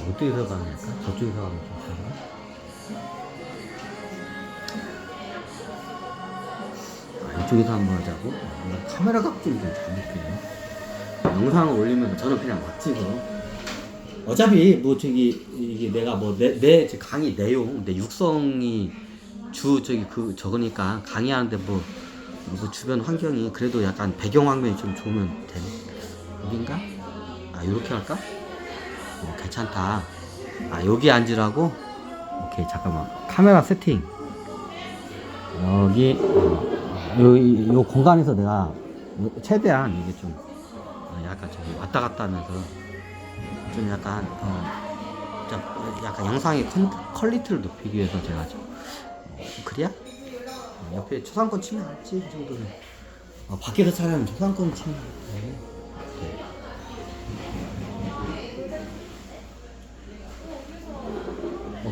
어디서 가는 걸까? 저쪽에서 가면 괜찮나? 이쪽에서 한번 하자고? 카메라 각도를 좀 잘못해요. 영상을 올리면 저는 그냥 막 찍어. 어차피 뭐 저기 이게 내가 뭐 내 강의 내용, 내 육성이 저거니까 강의하는데 뭐 주변 환경이 그래도 약간 배경 화면이 좀 좋으면 되네. 여긴가? 요렇게 할까? 괜찮다. 여기 앉으라고? 오케이, 잠깐만. 카메라 세팅. 여기 요 공간에서 내가 최대한 이게 좀 약간 저기 왔다 갔다 하면서 좀 약간 약간 영상의 퀄리티를 높이기 위해서 제가 좀 그래야 옆에 초상권 치면 알지. 이 정도는 밖에서 촬영하면 초상권 치면 네.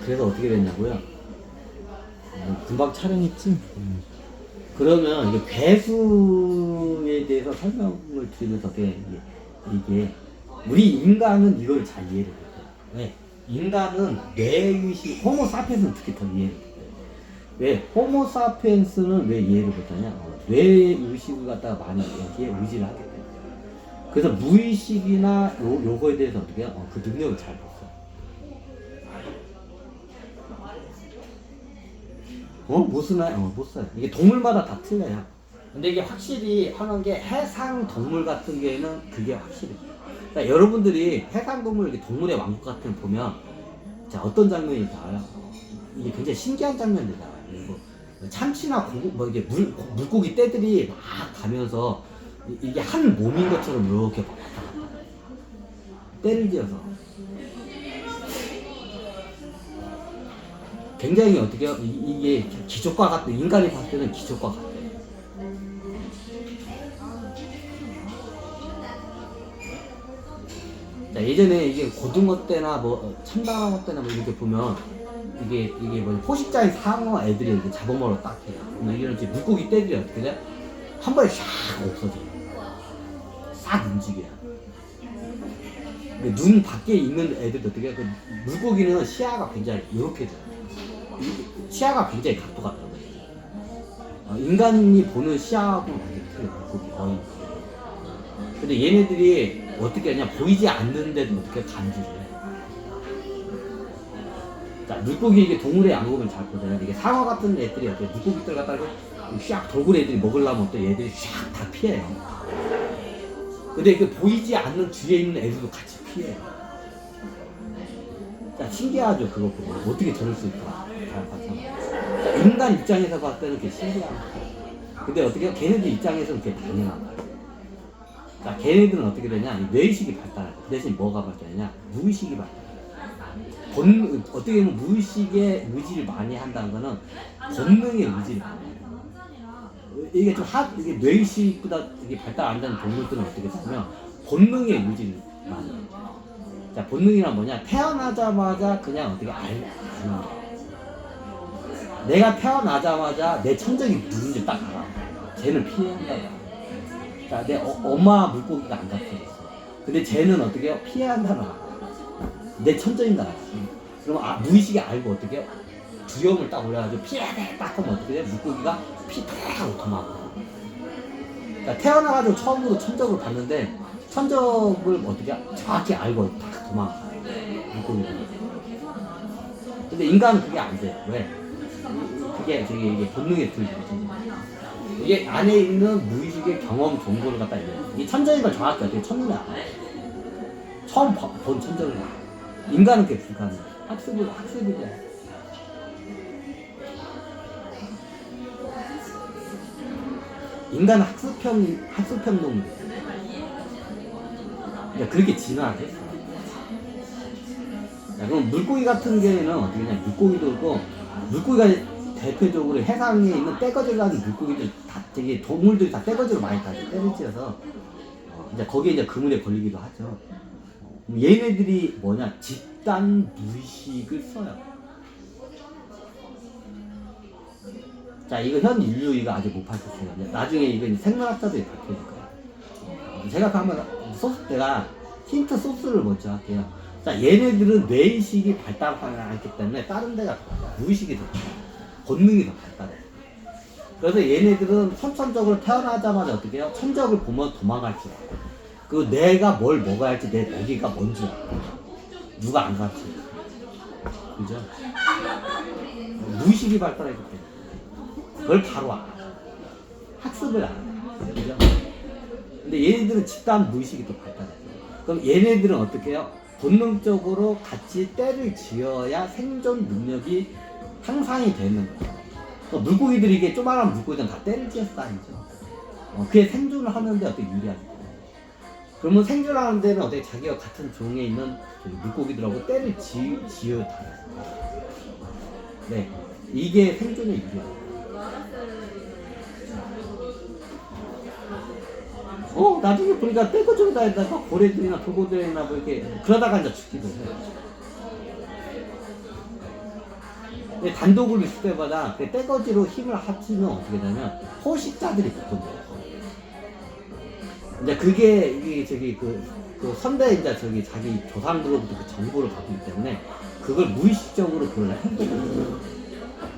그래서 어떻게 됐냐고요? 금방 촬영했지. 그러면 이게 배수에 대해서 설명을 드리면서 이게 우리 인간은 이걸 잘 이해를 못해요. 왜? 인간은 뇌의식, 호모사피엔스는 특히 더 이해를 못해요. 왜? 호모사피엔스는 왜 이해를 못하냐? 뇌의식을 갖다가 많이 여기에 의지를 하기 때문에. 그래서 무의식이나 요거에 대해서 어떻게 해요? 그 능력을 잘 못 써요. 못 쓰나요? 못 써요. 이게 동물마다 다 틀려요. 근데 이게 확실히 하는 게 해상 동물 같은 경우에는 그게 확실히. 그러니까 여러분들이 해상 동물, 동물의 왕국 같은 거 보면, 자, 어떤 장면이 나와요? 이게 굉장히 신기한 장면들이 나와요. 뭐 참치나 이게 물고기 떼들이 막 가면서 이게 한 몸인 것처럼 이렇게 왔다 갔다 떼를 지어서. 굉장히 어떻게 이게 기적과 같은, 인간이 봤을 때는 기적과 같아. 자, 예전에 이게 고등어 때나 뭐 참다랑어 때나 뭐 이렇게 보면 이게 뭐 포식자인 상어 애들이 이렇게 잡아먹으러 딱 해요. 이런 이제 물고기 떼들이 어떻게 돼? 한 번에 샥 없어져요. 싹 움직여요. 근데 눈 밖에 있는 애들도 어떻게 해? 그 물고기는 시야가 굉장히 이렇게 돼요. 시야가 굉장히 각도가 다르거든요. 인간이 보는 시야하고는 완전히 틀려요. 물고기 거의. 근데 얘네들이 어떻게 하냐, 보이지 않는데도 어떻게 감지를 해. 자, 물고기 이게 동물의 양국을 잘 보잖아요. 이게 상어 같은 애들이 어떻게 물고기들 갖다가 샥 돌고래 애들이 먹으려면 또 얘들이 샥 다 피해요. 근데 그 보이지 않는 주위에 있는 애들도 같이 피해요. 자, 신기하죠, 그거 보고. 어떻게 저럴 수 있까? 인간 입장에서 봤을 때는 그게 신기한 거예요. 근데 어떻게 걔네들 입장에서는 그게 당연한 거예요. 자, 걔네들은 어떻게 되냐? 뇌의식이 발달할 때. 그 대신 뭐가 발달하냐? 무의식이 발달해요. 어떻게 보면 무의식의 의지를 많이 한다는 거는 본능의 의지를 많이 해요. 이게 이게 뇌의식보다 이게 발달 안 되는 동물들은 어떻게 되냐면 본능의 의지를 많이 해요. 자, 본능이란 뭐냐? 태어나자마자 그냥 어떻게 아는 거예요. 내가 태어나자마자 내 천적이 누군지 딱 알아. 쟤는 피해야 한다고. 자, 내 엄마 물고기가 안 잡혀졌어. 근데 쟤는 어떻게 해요? 피해야 한다고 알아. 내 천적인 거 알아. 그럼 무의식이 알고 어떻게 해요? 두염을 딱 올려가지고 피해야 돼! 딱 하면 어떻게 돼요? 물고기가 피 딱 하고 도망가. 자, 태어나가지고 처음으로 천적을 봤는데 천적을 어떻게 정확히 알고 딱 도망가. 물고기들. 근데 인간은 그게 안 돼요. 왜? 그게 이게 본능의 틀이죠. 이게 안에 있는 무의식의 경험 정보를 갖다 얘기해요. 이 천적인 걸 정확히 어떻게 첫눈에 알아. 처음 본 천적을 알아. 인간은 그게 불가능해. 학습이 돼. 인간은 학습형 동물이에요. 그러니까 그렇게 진화했어. 그럼 물고기 같은 경우에는 어떻게 냐 물고기도 있고, 물고기가 대표적으로 해상에 있는 떼거지라는 물고기들 다 되게 동물들이 다 떼거지로 많이 타죠. 떼를 찌어서 이제 거기에 이제 그물에 걸리기도 하죠. 얘네들이 뭐냐, 집단 무의식을 써요. 자, 이거 현 인류 이거 아직 못 밝혔어요. 나중에 이거 생물학자들이 밝혀줄 거예요. 제가 한번 내가 힌트 소스를 먼저 할게요. 자, 얘네들은 뇌의식이 발달하지 않기 때문에 다른 데가 더 발달, 무의식이 더 발달, 본능이 더 발달해. 그래서 얘네들은 선천적으로 태어나자마자 어떻게 해요? 천적을 보면 도망갈 줄 알고, 그 내가 뭘 먹어야 할지, 내 먹이가 뭔지 알고, 누가 안 가르쳐. 그죠? 무의식이 발달했기 때문에 그걸 바로 알아. 학습을 안 해. 그죠? 근데 얘네들은 집단 무의식이 또 발달해. 그럼 얘네들은 어떻게 해요? 본능적으로 같이 때를 지어야 생존 능력이 향상이 되는 거예요. 물고기들이 이게 조그마한 물고기들은 다 때를 지어서 다니죠. 그게 생존을 하는데 어떻게 유리하죠. 그러면 생존하는 데는 어떻게 자기와 같은 종에 있는 물고기들하고 때를 지어 다녀요. 네, 이게 생존의 유리하죠. 나중에 보니까 떼거지로 다니다가 고래들이나 돌고래나 뭐 이렇게 그러다가 이제 죽기도 해요. 단독을 있을 때마다 그 떼거지로 힘을 합치면 어떻게 되냐면 포식자들이 붙어져요. 이제 그게 이게 저기 그 선대 이제 저기 자기 조상들로부터 그 정보를 받기 때문에 그걸 무의식적으로 그걸 행동을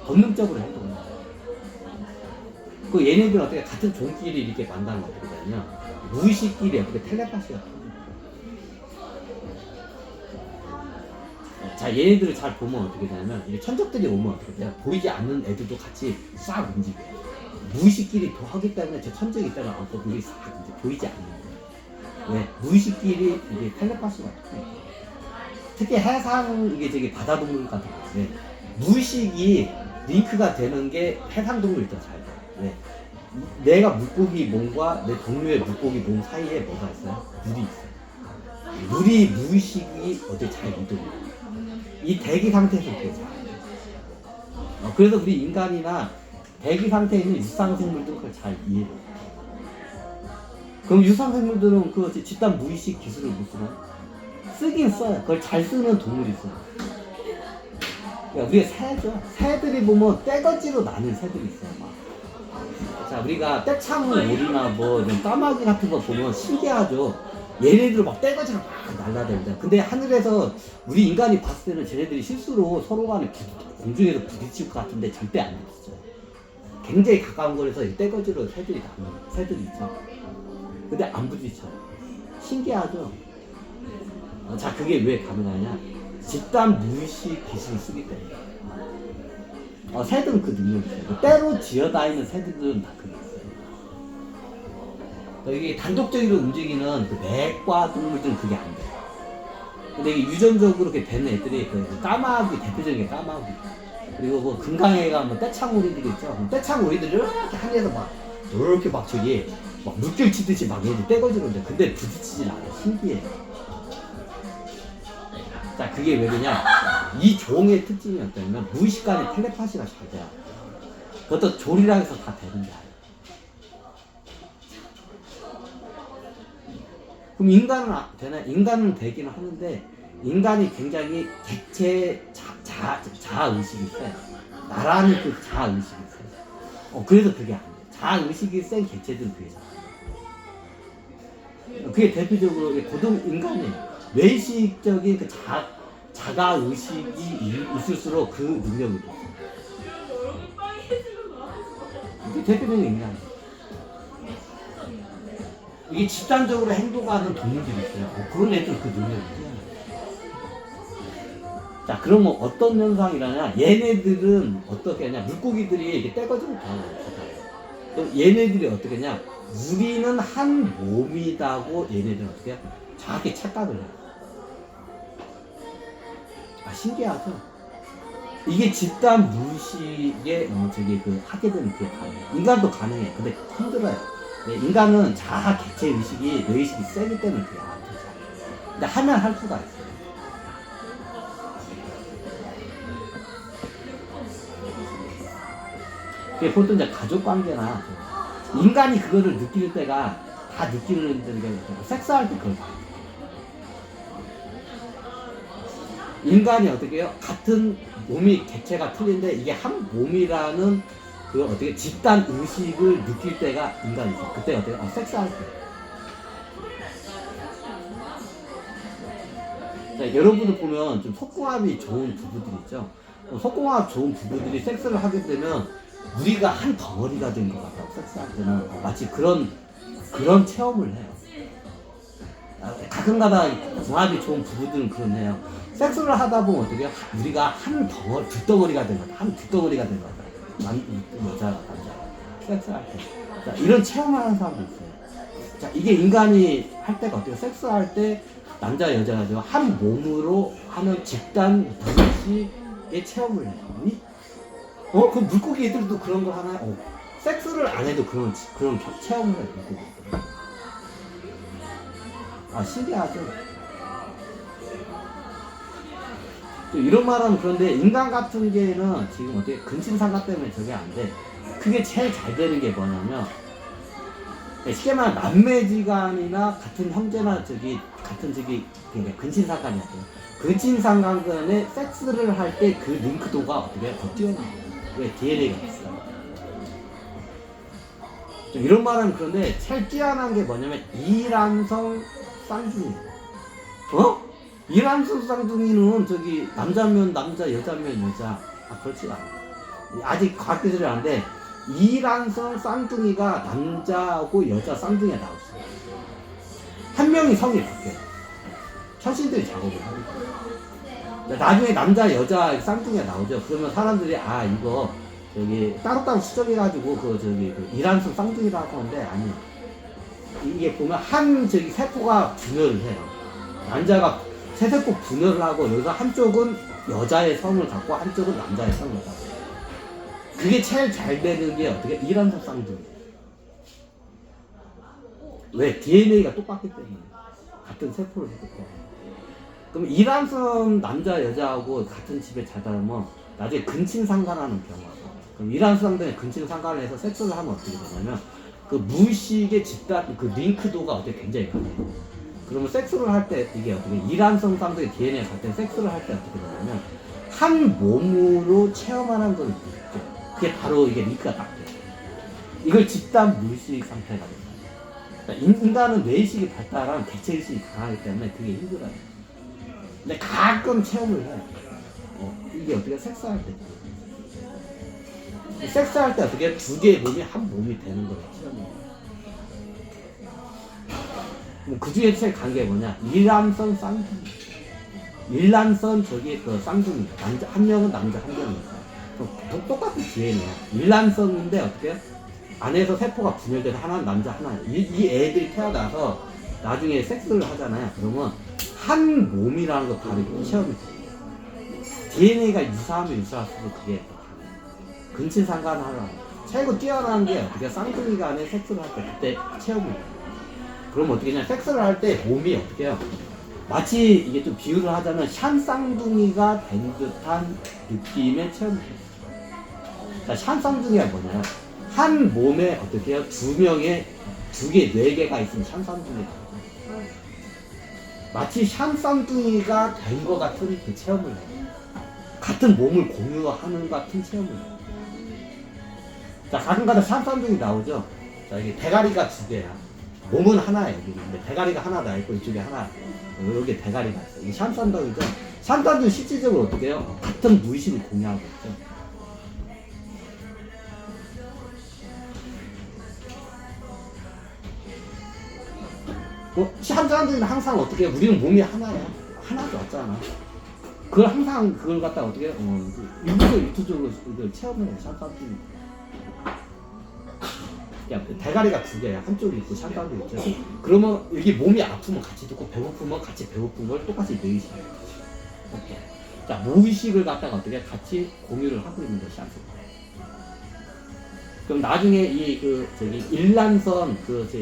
본능적으로 행동을 해요. 그 얘네들 어떻게 같은 종끼리 이렇게 만나면 어떻게 되냐면 무의식끼리 어떻게 텔레파시가 통해요. 자, 얘네들을 잘 보면 어떻게 되냐면 이게 천적들이 오면 어떻게 돼요? 보이지 않는 애들도 같이 싹 움직여요. 무의식끼리 하기 때문에 제 천적이 있다면 그게 싹 이제 보이지 않는 거예요. 왜? 무의식끼리 이게 텔레파시가 통해요. 특히 해상 이게 저기 바다동물 같은 경우에 무의식이 링크가 되는 게 해상동물이 더 잘 돼요. 왜? 내가 물고기 몸과 내 동료의 물고기 몸 사이에 뭐가 있어요? 물이 있어요. 물이 무의식이 어떻게 잘 이동해요. 이 대기 상태에서 그게 잘 그래서 우리 인간이나 대기 상태에 있는 유상생물들은 그걸 잘 이해해요. 그럼 유상생물들은 그 집단 무의식 기술을 못 쓰나요? 쓰긴 써요. 그걸 잘 쓰는 동물이 있어요. 그러니까 우리가 새죠. 새들이 보면 떼거지로 나는 새들이 있어요. 막. 자, 우리가 떼창오리나 뭐 이런 까마귀 같은 거 보면 신기하죠. 얘네들 막 떼거지로 막 날라다니잖아. 근데 하늘에서 우리 인간이 봤을 때는 쟤네들이 실수로 서로 간에 공중에서 부딪힐 것 같은데 절대 안 부딪혀요. 굉장히 가까운 거리에서 떼거지로 새들이 나는 새들이 있죠. 근데 안 부딪혀요. 신기하죠. 자, 그게 왜 가능하냐? 집단 무의식 기술을 쓰기 때문에. 새들은 그 능력이 있어요. 때로 지어다니는 새들은 다 그게 있어요. 이게 단독적으로 움직이는 그 맥과 동물들은 그게 안 돼요. 근데 이게 유전적으로 이렇게 되는 애들이 그 까마귀, 대표적인 게 까마귀. 그리고 뭐 금강에가 뭐 떼창오리들이 있죠. 떼창오리들이 이렇게 하늘에서 막 이렇게 막 저기 막 물결 치듯이 막 얘들 떼거지로 오는데 근데 부딪히질 않아요. 신기해요. 자, 그게 왜 그러냐? 이 종의 특징이 어떠냐면 무의식 간에 텔레파시가 잘 돼요. 그것도 조리라 해서 다 되는 게 아니에요. 그럼 인간은 되나? 인간은 되기는 하는데 인간이 굉장히 객체 자아의식이 세요. 나라는 그 자아의식이 세요. 그래서 그게 안 돼요. 자아의식이 센 객체들은 그게 잘 돼요. 그게 대표적으로 고등 인간이에요. 외식적인 그 자가의식이 있을수록 그 능력이 있어요. 이게 대표적인 인간이에요. 이게 집단적으로 행동하는 동물들이 있어요. 그런 애들 그 능력이 있어요. 자, 그러면 어떤 현상이라냐? 얘네들은 어떻게 하냐? 물고기들이 이렇게 떼거지로 가요. 그럼 얘네들이 어떻게 하냐? 우리는 한 몸이다고 얘네들은 어떻게 해요? 정확히 착각을 해요. 신기하죠? 이게 집단 무의식에 하게 되면 그게 가능해요. 인간도 가능해요. 근데 힘들어요. 인간은 자아 객체 의식이 뇌의식이 세기 때문에 그게 안 되죠. 근데 하면 할 수가 있어요. 그게 보통 이제 가족 관계나 인간이 그거를 느낄 때가 다 느끼는 게 섹스할 때 그걸 봐요. 인간이 어떻게 해요? 같은 몸이 객체가 틀린데 이게 한 몸이라는 그 어떻게 집단 의식을 느낄 때가 인간이 있어요. 그때 어때요? 섹스할 때. 자, 여러분들 보면 좀 속궁합이 좋은 부부들 있죠. 속궁합 좋은 부부들이 섹스를 하게 되면 우리가 한 덩어리가 된 것 같다고 섹스할 때는 마치 그런 체험을 해요. 가끔가다 궁합이 좋은 부부들은 그러네요. 섹스를 하다 보면 어떻게 우리가 한 덩어리, 두 덩어리가 된 거다. 한 두 덩어리가 된 거다. 여자, 남자. 섹스할 때. 자, 이런 체험을 하는 사람도 있어요. 자, 이게 인간이 할 때가 어때요? 섹스할 때 남자, 여자가 한 몸으로 하는 집단 무의식의 체험을 해요. 그 물고기 애들도 그런 걸 하나요? 섹스를 안 해도 그런 체험을 해요. 물고기. 신기하죠? 또 이런 말은 그런데 인간 같은 게는 지금 어떻게 근친상가 때문에 저게 안 돼. 그게 제일 잘 되는 게 뭐냐면 쉽게 말하면 남매지간이나 같은 형제나 같은 근친상간이야. 근친상간에 섹스를 할 때 그 링크도가 어떻게 더 뛰어나요. 왜 DNA가 있어요. 좀 이런 말은 그런데 제일 뛰어난 게 뭐냐면 이란성 쌍둥이. 이란성 쌍둥이는 남자면 남자, 여자면 여자. 그렇지 않아. 아직 과학기술이 안 돼. 이란성 쌍둥이가 남자하고 여자 쌍둥이가 나왔어요. 한 명이 성이 바뀌어요. 천신들이 작업을 하니까. 나중에 남자, 여자 쌍둥이가 나오죠. 그러면 사람들이 이거 따로따로 수정해가지고 이란성 쌍둥이라고 하는데 아니에요. 이게 보면 세포가 분열을 해요. 남자가 세 세포 분열을 하고 여기서 한쪽은 여자의 성을 갖고 한쪽은 남자의 성을 갖고. 그게 제일 잘 되는 게 어떻게 이란성 쌍둥이. 왜? DNA가 똑같기 때문에 같은 세포를 했고. 그럼 이란성 남자 여자하고 같은 집에 자다 보면 나중에 근친상간하는 경우가 있어요. 그럼 이란성 쌍둥이 근친상간을 해서 섹스를 하면 어떻게 되냐면 그 무의식의 집단 링크도가 어떻게 굉장히 강해요. 그러면 섹스를 할 때 이게 어떻게 이란성 쌍둥이 DNA 갈 때 섹스를 할 때 어떻게 되냐면 한 몸으로 체험하는 걸 느껴요. 그게 바로 이게 링크가 딱 돼요. 이걸 집단 무의식 상태가 됩니다. 그러니까 인간은 뇌의식이 발달한 개체의식이 강하기 때문에 그게 힘들어요. 근데 가끔 체험을 해요. 이게 어떻게 섹스할 때. 섹스할 때 어떻게 두 개의 몸이 한 몸이 되는 거예요. 체험이에요. 그 중에 제일 강한 게 뭐냐? 일란성 쌍둥이. 일란성 쌍둥이. 한 명은 남자, 한 명은 여자. 똑같은 DNA야. 일란성인데 어떻게? 안에서 세포가 분열돼서 하나는 남자, 하나는 이 애들이 태어나서 나중에 섹스를 하잖아요. 그러면 한 몸이라는 거 바로 체험이 돼요. DNA가 유사하면 유사할수록 그게 더 강해요. 근친상간하라고. 최고 뛰어난 게 어떻게 쌍둥이 간에 섹스를 할 때 그때 체험을 해요. 그럼 어떻게 하냐? 섹스를 할 때 몸이 어떻게 해요? 마치 이게 좀 비유를 하자면 샨쌍둥이가 된 듯한 느낌의 체험을 해요. 자, 샨쌍둥이가 뭐냐면 한 몸에 어떻게 해요? 두 개, 네 개가 있으면 샨쌍둥이가 마치 샨쌍둥이가 된 것 같은 그 체험을 해요. 같은 몸을 공유하는 같은 체험을 해요. 자, 가끔가다 샨쌍둥이 나오죠? 자, 이게 대가리가 두 개야. 몸은 하나예요. 근데 대가리가 하나 나 있고 이쪽에 하나, 여기 대가리가 있어요. 이게 샨쌍둥이죠? 샨쌍둥이 실질적으로 어떻게 해요? 같은 무의식을 공유하고 있죠. 샨쌍둥이는 항상 어떻게 해요? 우리는 몸이 하나야. 하나도 없잖아. 그걸 항상 그걸 갖다 어떻게 해요? 유튜브적으로 체험을 해요. 샨쌍둥이. 대가리가 두 개야. 한쪽이 있고 샷다도 있죠. 그러면 이게 몸이 아프면 같이 듣고 배고프면 같이 배고픈 걸 똑같이 뇌의식이에요. 이렇게. 자, 무의식을 갖다가 어떻게 같이 공유를 하고 있는 것이 아프고. 그럼 나중에 일란선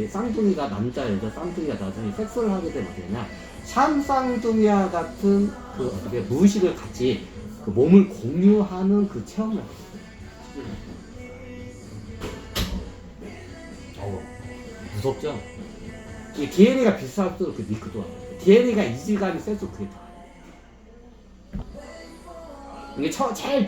쌍둥이가 남자 여자 쌍둥이가 나중에 섹스를 하게 되면 어떻게 되냐? 샴쌍둥이와 같은 어떻게 무의식을 같이 몸을 공유하는 체험을 하게 돼요. 무섭죠? 이 DNA가 비슷할수록 링크도 와요. DNA가 이질감이 셀수록 그게 다. 이게 제일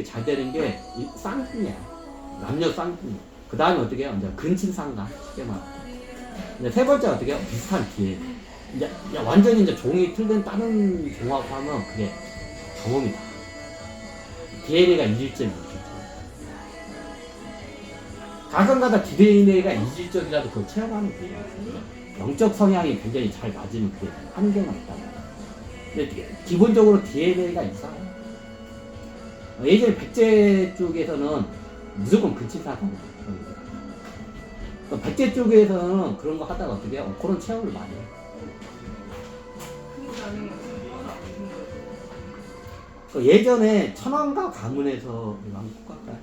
잘 되는 게 쌍둥이야. 남녀 쌍둥이. 그 다음에 어떻게 해요? 이제 근친상간. 쉽게 말하면. 세 번째 어떻게 해요? 비슷한 DNA. 이제 완전히 이제 종이 틀린 다른 종하고 하면 그게 경험이다. DNA가 이질적이지. 가끔가다 DNA가 이질적이라도 그걸 체험하는 거예요. 영적 성향이 굉장히 잘 맞으면 그게 한계가 있다. 근데 기본적으로 DNA가 이상해. 예전에 백제 쪽에서는 무조건 근친사상이에요. 백제 쪽에서는 그런 거 하다가 어떻게 해요? 그런 체험을 많이 해요. 예전에 천황과 가문에서 왕국 갈까요?